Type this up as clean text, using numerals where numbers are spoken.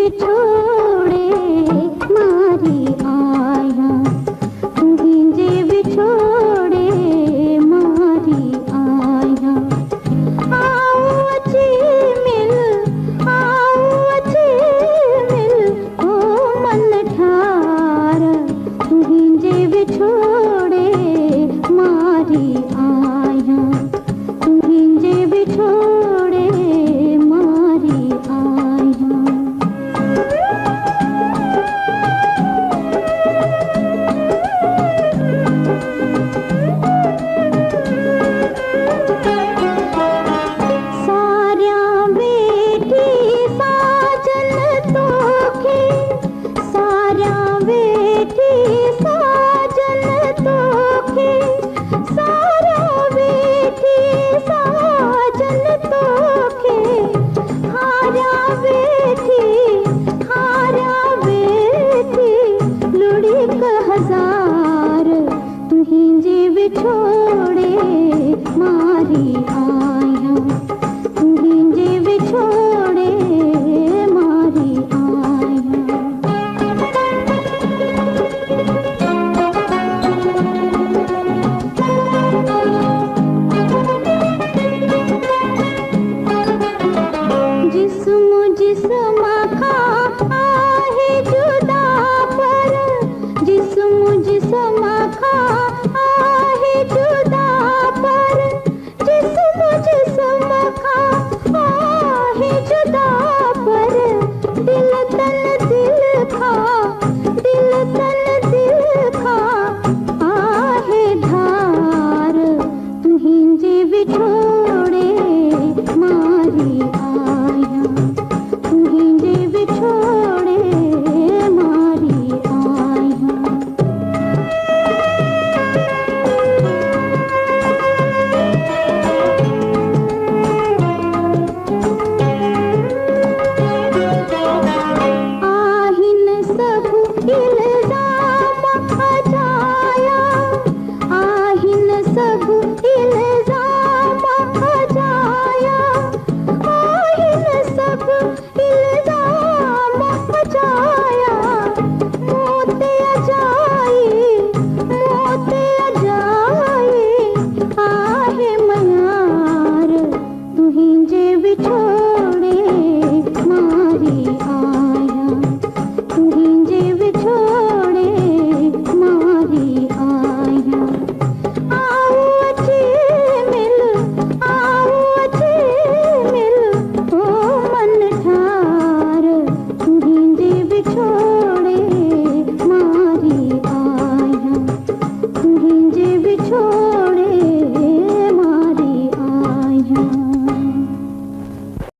बिछोड़े मारी आया, तुही जे बिछोड़े मारी आया। आओ अची मिल, आओ अची मिल, ओ मन ठार, तुही जे बिछोड़े मारी आया, तुही जे बिछोड़े मारी आया। सार्या बेटी साजन तोखे, सार्या बेटी साजन तोखे, सार्या बेटी साजन तोखे, हार्या बेटी लुड़ी क हजार, तुही जे बिछोड़े मारी आया, तुही जे बिछोड़े मारी आया। जिस्म जिस्म खा